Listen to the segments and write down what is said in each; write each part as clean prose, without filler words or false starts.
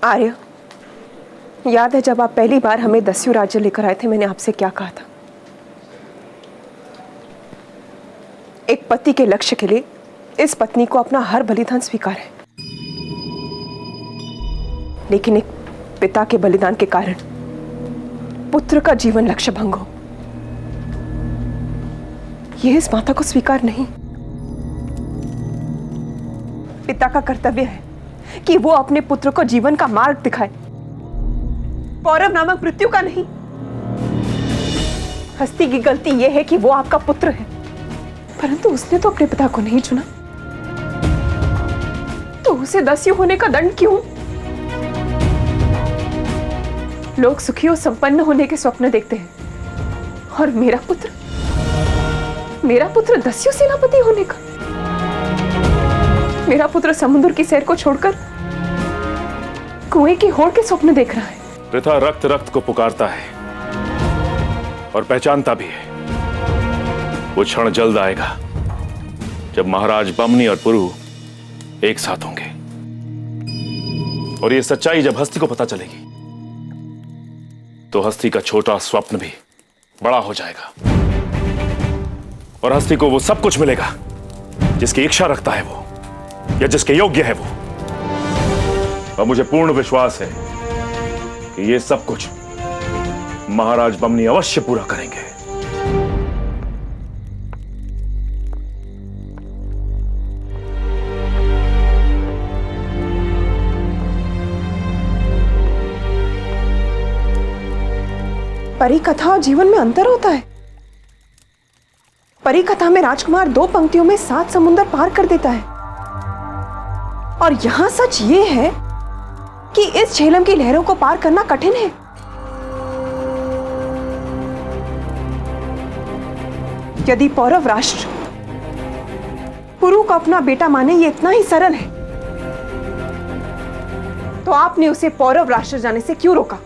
आर्य, याद है जब आप पहली बार हमें दस्यु राज्य लेकर आए थे, मैंने आपसे क्या कहा था? एक पति के लक्ष्य के लिए इस पत्नी को अपना हर बलिदान स्वीकार है, लेकिन एक पिता के बलिदान के कारण पुत्र का जीवन लक्ष्य भंग हो, यह इस माता को स्वीकार नहीं। पिता का कर्तव्य है कि वो अपने पुत्र को जीवन का मार्ग दिखाए, पौरव नामक मृत्यु का नहीं। हस्ती की गलती यह है कि वो आपका पुत्र है, परंतु उसने तो अपने पिता को नहीं चुना, तो उसे दस्यु होने का दंड क्यों? लोग सुखी और संपन्न होने के स्वप्न देखते हैं, और मेरा पुत्र दस्यु सेनापति होने का। मेरा पुत्र समुद्र की सैर को छोड़कर कुएं की होड़ के स्वप्न देख रहा है। पिता रक्त रक्त को पुकारता है और पहचानता भी है। वो क्षण जल्द आएगा जब महाराज बमनी और पुरु एक साथ होंगे, और ये सच्चाई जब हस्ती को पता चलेगी तो हस्ती का छोटा स्वप्न भी बड़ा हो जाएगा, और हस्ती को वो सब कुछ मिलेगा जिसकी इच्छा रखता है वो, या जिसके योग्य है वो। और मुझे पूर्ण विश्वास है कि ये सब कुछ महाराज बमनी अवश्य पूरा करेंगे। परी कथा और जीवन में अंतर होता है। परी कथा में राजकुमार 2 पंक्तियों में 7 समुंदर पार कर देता है, और यहां सच ये है कि इस झेलम की लहरों को पार करना कठिन है। यदि पौरव राष्ट्र पुरु को अपना बेटा माने ये इतना ही सरल है, तो आपने उसे पौरव राष्ट्र जाने से क्यों रोका?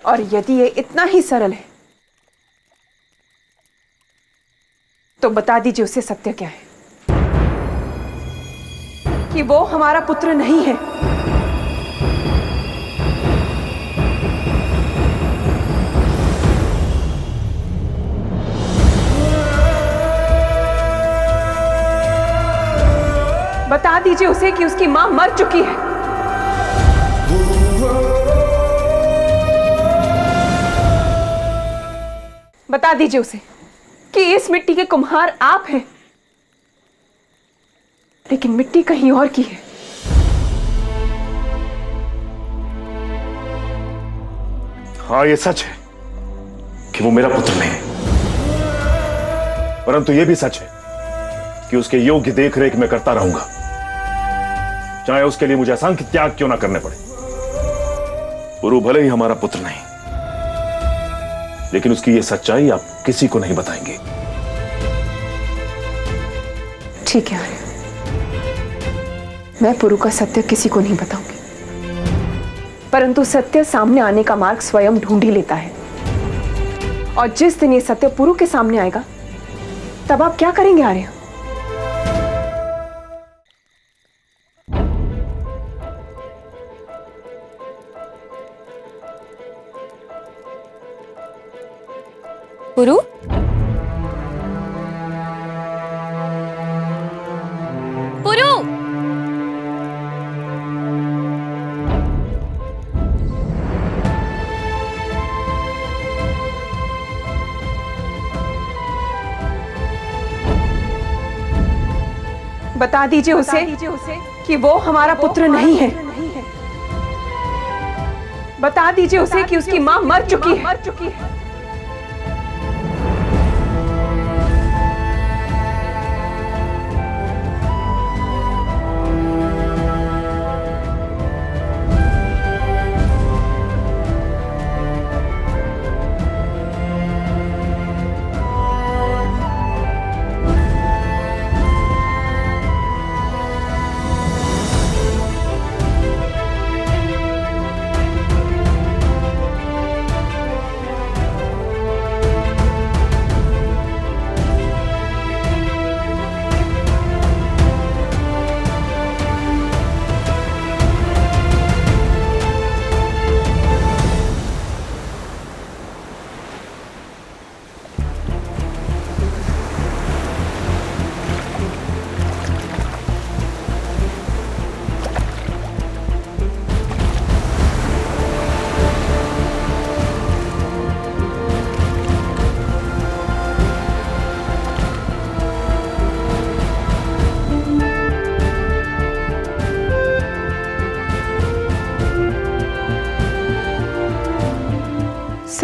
और यदि ये इतना ही सरल है तो बता दीजिए उसे सत्य क्या है, कि वो हमारा पुत्र नहीं है। बता दीजिए उसे कि उसकी मां मर चुकी है। बता दीजिए उसे कि इस मिट्टी के कुम्हार आप हैं, लेकिन मिट्टी कहीं और की है। हाँ, ये सच है कि वो मेरा पुत्र नहीं है, परंतु ये भी सच है कि उसके योग्य देखरेख मैं करता रहूंगा, चाहे उसके लिए मुझे असंख्य त्याग क्यों ना करने पड़े। पुरु भले ही हमारा पुत्र नहीं, लेकिन उसकी ये सच्चाई आप किसी को नहीं बताएंगे। ठीक है आर्य, मैं पुरु का सत्य किसी को नहीं बताऊंगी, परंतु सत्य सामने आने का मार्ग स्वयं ढूंढ ही लेता है। और जिस दिन ये सत्य पुरु के सामने आएगा, तब आप क्या करेंगे आर्य? पुरु, पुरु, बता दीजिए उसे कि वो हमारा पुत्र नहीं है। बता दीजिए उसे कि उसकी मां मर चुकी है।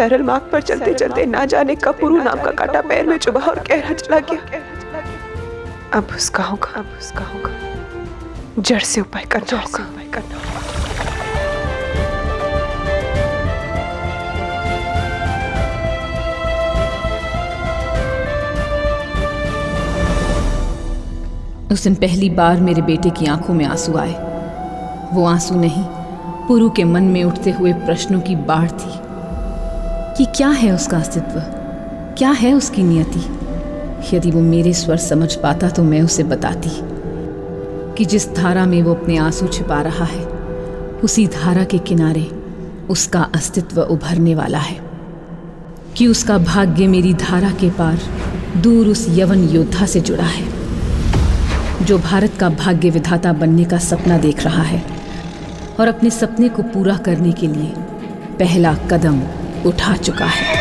सरल मार्ग पर चलते चलते ना जाने कब पुरु नाम का कांटा पैर में चुभा और गहरा चला गया। अब उसका होगा जड़ से उपाय करना होगा। उस दिन पहली बार मेरे बेटे की आंखों में आंसू आए। वो आंसू नहीं, पुरु के मन में उठते हुए प्रश्नों की बाढ़ थी कि क्या है उसका अस्तित्व, क्या है उसकी नियति। यदि वो मेरे स्वर समझ पाता तो मैं उसे बताती कि जिस धारा में वो अपने आंसू छिपा रहा है, उसी धारा के किनारे उसका अस्तित्व उभरने वाला है, कि उसका भाग्य मेरी धारा के पार दूर उस यवन योद्धा से जुड़ा है जो भारत का भाग्य विधाता बनने का सपना देख रहा है और अपने सपने को पूरा करने के लिए पहला कदम उठा चुका है।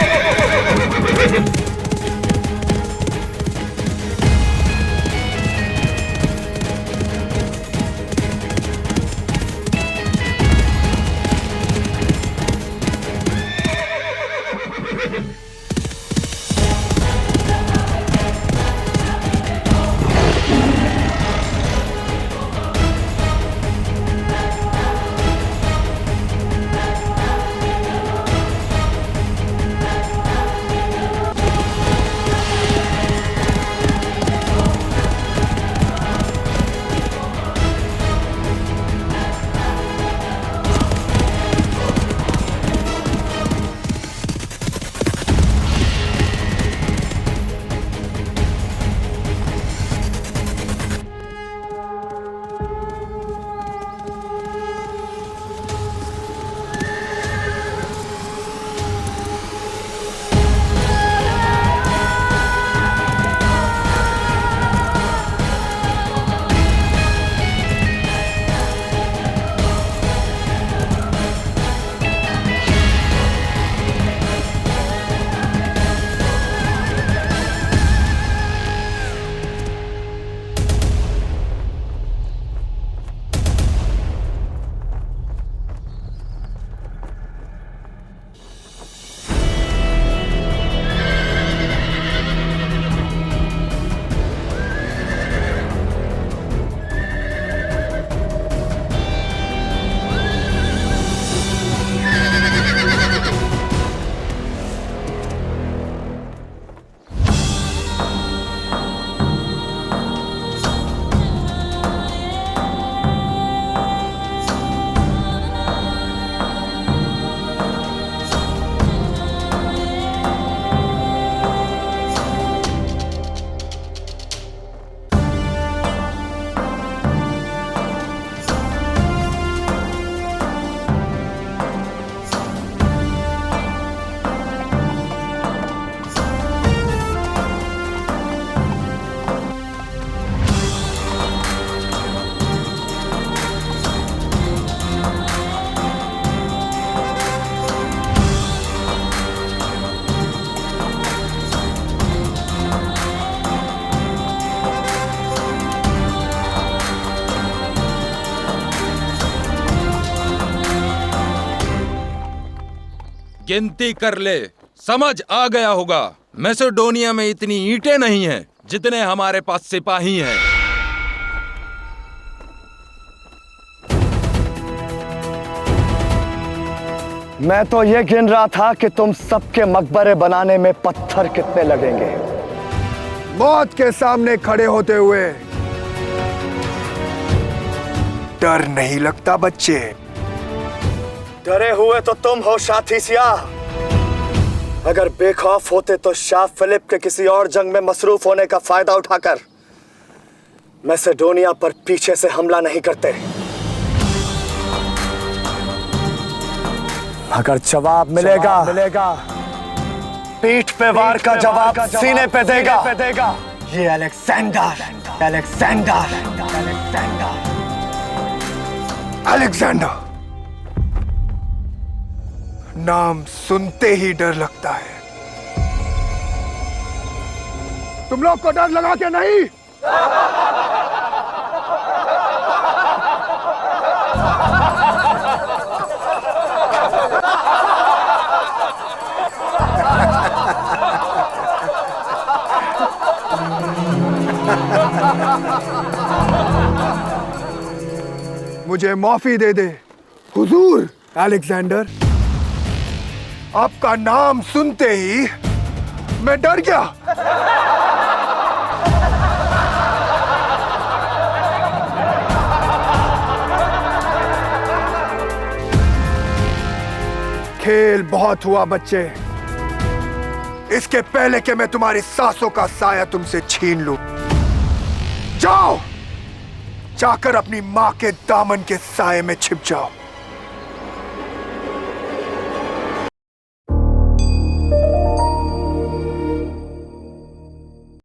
गिनती कर ले, समझ आ गया होगा। मैसेडोनिया में इतनी ईंटें नहीं हैं जितने हमारे पास सिपाही हैं। मैं तो ये गिन रहा था कि तुम सबके मकबरे बनाने में पत्थर कितने लगेंगे। मौत के सामने खड़े होते हुए डर नहीं लगता बच्चे। डरे हुए तो तुम हो साथी सियाह। अगर बेखौफ होते तो शाह फिलिप के किसी और जंग में मसरूफ होने का फायदा उठाकर मैसेडोनिया पर पीछे से हमला नहीं करते। मगर जवाब मिलेगा। पीठ पे वार का जवाब सीने पे देगा। ये अलेक्जेंडर नाम सुनते ही डर लगता है। तुम लोग को डर लगा क्या नहीं? मुझे माफी दे दे हुजूर अलेक्जेंडर। आपका नाम सुनते ही मैं डर गया। खेल बहुत हुआ बच्चे। इसके पहले कि मैं तुम्हारी सांसों का साया तुमसे छीन लूं, जाओ जाकर अपनी मां के दामन के साए में छिप जाओ।